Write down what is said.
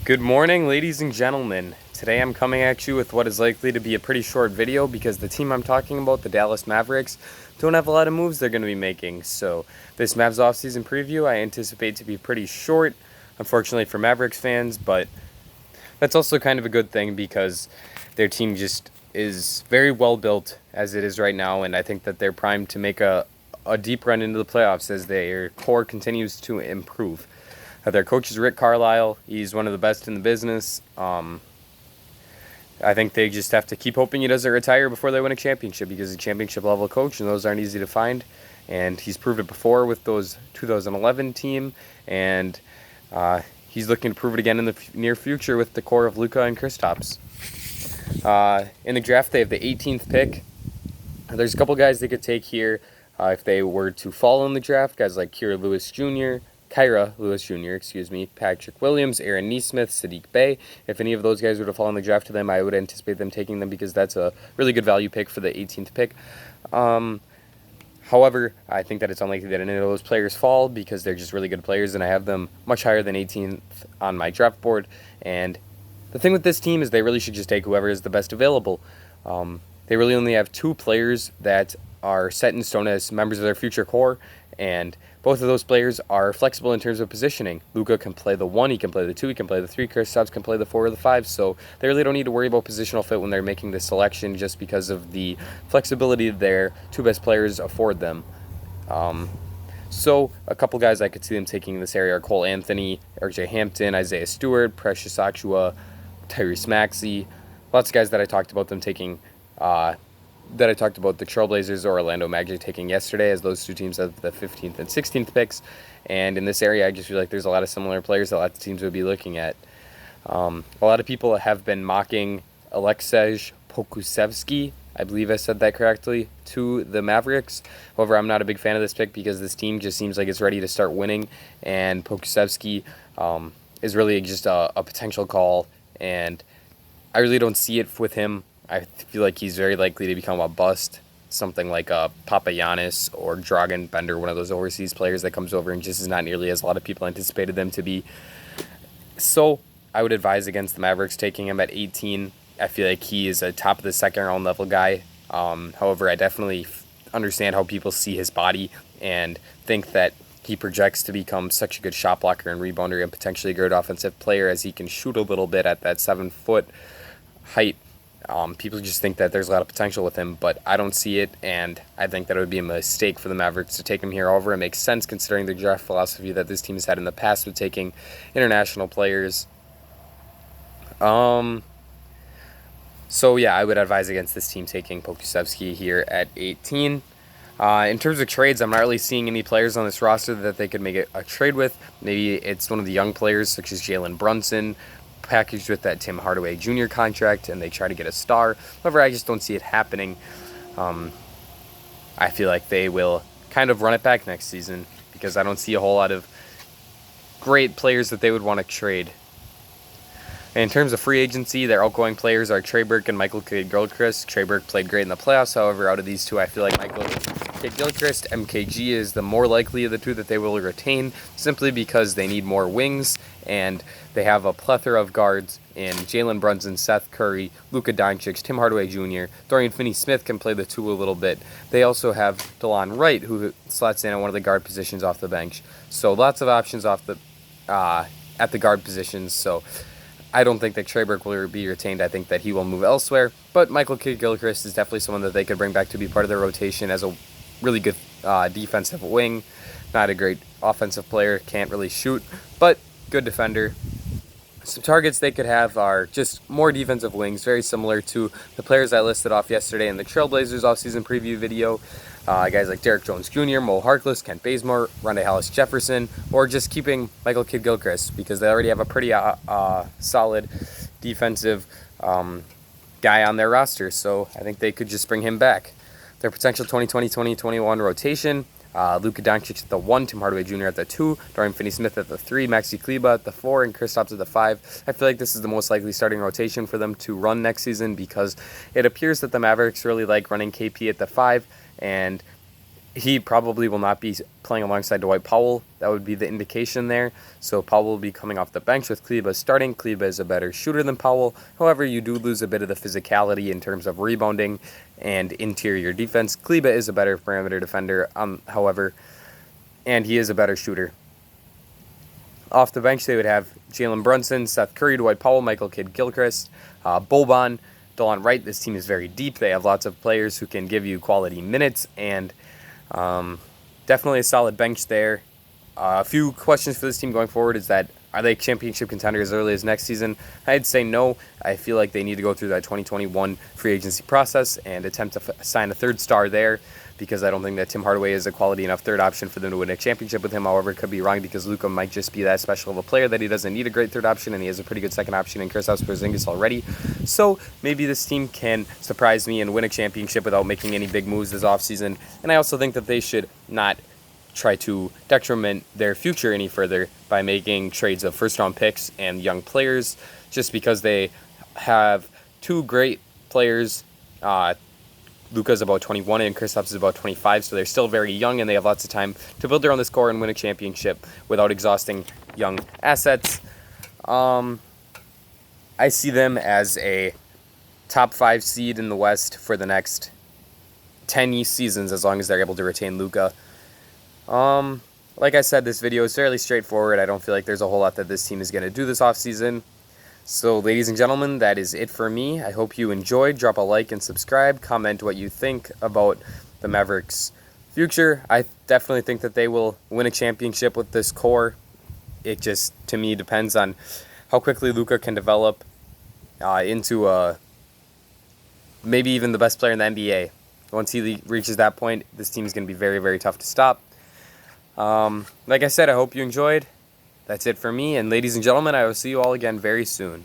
Good morning, ladies and gentlemen. Today I'm coming at you with what is likely to be a pretty short video because the team I'm talking about, the Dallas Mavericks, don't have a lot of moves they're going to be making. So this Mavs offseason preview I anticipate to be pretty short, unfortunately for Mavericks fans, but that's also kind of a good thing because their team just is very well built as it is right now, and I think that they're primed to make a deep run into the playoffs as their core continues to improve. Their coach is Rick Carlisle. He's one of the best in the business. I think they just have to keep hoping he doesn't retire before they win a championship because he's a championship level coach, and those aren't easy to find. And he's proved it before with those 2011 team, and he's looking to prove it again in the near future with the core of Luka and Kristaps. In the draft, they have the 18th pick. There's a couple guys they could take here if they were to fall in the draft. Guys like Kyra Lewis Jr., Patrick Williams, Aaron Nesmith, Sadiq Bey. If any of those guys were to fall in the draft to them, I would anticipate them taking them because that's a really good value pick for the 18th pick. However, I think that it's unlikely that any of those players fall because they're just really good players, and I have them much higher than 18th on my draft board. And the thing with this team is they really should just take whoever is the best available. They really only have two players that are set in stone as members of their future core, and both of those players are flexible in terms of positioning. Luka can play the 1, he can play the 2, he can play the 3, Kristaps can play the 4 or the 5, so they really don't need to worry about positional fit when they're making this selection just because of the flexibility their two best players afford them. So a couple guys I could see them taking in this area are Cole Anthony, RJ Hampton, Isaiah Stewart, Precious Achua, Tyrese Maxey. Lots of guys that I talked about them taking the Trailblazers or Orlando Magic taking yesterday, as those two teams have the 15th and 16th picks. And in this area, I just feel like there's a lot of similar players that lots of teams would be looking at. A lot of people have been mocking Aleksej Pokusevski, I believe I said that correctly, to the Mavericks. However, I'm not a big fan of this pick because this team just seems like it's ready to start winning, and Pokusevski is really just a potential call, and I really don't see it with him. I feel like he's very likely to become a bust, something like a Papagiannis or Dragan Bender, one of those overseas players that comes over and just is not nearly as a lot of people anticipated them to be. So I would advise against the Mavericks taking him at 18. I feel like he is a top of the second round level guy. However, I definitely understand how people see his body and think that he projects to become such a good shot blocker and rebounder and potentially a great offensive player as he can shoot a little bit at that 7-foot height. People just think that there's a lot of potential with him, but I don't see it, and I think that it would be a mistake for the Mavericks to take him here. However, it makes sense considering the draft philosophy that this team has had in the past with taking international players. So yeah, I would advise against this team taking Pokusevski here at 18. In terms of trades, I'm not really seeing any players on this roster that they could make a trade with. Maybe it's one of the young players such as Jalen Brunson, packaged with that Tim Hardaway Jr. contract, and they try to get a star. However, I just don't see it happening. I feel like they will kind of run it back next season because I don't see a whole lot of great players that they would want to trade. And in terms of free agency, their outgoing players are Trey Burke and Michael Kidd-Gilchrist. Trey Burke played great in the playoffs. However, out of these two, I feel like Michael Kidd-Gilchrist, MKG, is the more likely of the two that they will retain simply because they need more wings, and they have a plethora of guards in Jalen Brunson, Seth Curry, Luka Doncic, Tim Hardaway Jr., Dorian Finney-Smith can play the 2 a little bit. They also have DeLon Wright, who slots in on one of the guard positions off the bench. So lots of options off the at the guard positions. So I don't think that Trey Burke will be retained. I think that he will move elsewhere. But Michael Kidd-Gilchrist is definitely someone that they could bring back to be part of their rotation as a really good defensive wing. Not a great offensive player, can't really shoot, but good defender. Some targets they could have are just more defensive wings, very similar to the players I listed off yesterday in the Trailblazers offseason preview video. Guys like Derek Jones Jr., Mo Harkless, Kent Bazemore, Rondae Hollis-Jefferson, or just keeping Michael Kidd-Gilchrist because they already have a pretty solid defensive guy on their roster. So I think they could just bring him back. Their potential 2020-2021 rotation: Luka Doncic at the 1, Tim Hardaway Jr. at the 2, Dorian Finney-Smith at the 3, Maxi Kleber at the 4, and Kristaps at the 5. I feel like this is the most likely starting rotation for them to run next season because it appears that the Mavericks really like running KP at the 5, and he probably will not be playing alongside Dwight Powell. That would be the indication there. So Powell will be coming off the bench with Kleber starting. Kleber is a better shooter than Powell. However, you do lose a bit of the physicality in terms of rebounding and interior defense. Kleber is a better perimeter defender, however, and he is a better shooter. Off the bench, they would have Jalen Brunson, Seth Curry, Dwight Powell, Michael Kidd-Gilchrist, Boban, Dolan Wright. This team is very deep. They have lots of players who can give you quality minutes, and definitely a solid bench there. A few questions for this team going forward is that, are they championship contenders as early as next season? I'd say no. I feel like they need to go through that 2021 free agency process and attempt to sign a third star there, because I don't think that Tim Hardaway is a quality enough third option for them to win a championship with him. However, it could be wrong, because Luka might just be that special of a player that he doesn't need a great third option, and he has a pretty good second option in Kristaps Porzingis already. So maybe this team can surprise me and win a championship without making any big moves this offseason. And I also think that they should not try to detriment their future any further by making trades of first-round picks and young players, just because they have two great players. Luka's about 21 and Kristaps is about 25, so they're still very young and they have lots of time to build around this core and win a championship without exhausting young assets. I see them as a top 5 seed in the West for the next 10 seasons, as long as they're able to retain Luka. Like I said, this video is fairly straightforward. I don't feel like there's a whole lot that this team is going to do this offseason. So, ladies and gentlemen, that is it for me. I hope you enjoyed. Drop a like and subscribe. Comment what you think about the Mavericks' future. I definitely think that they will win a championship with this core. It just, to me, depends on how quickly Luka can develop into maybe even the best player in the NBA. Once he reaches that point, this team is going to be very, very tough to stop. Like I said, I hope you enjoyed. That's it for me, and ladies and gentlemen, I will see you all again very soon.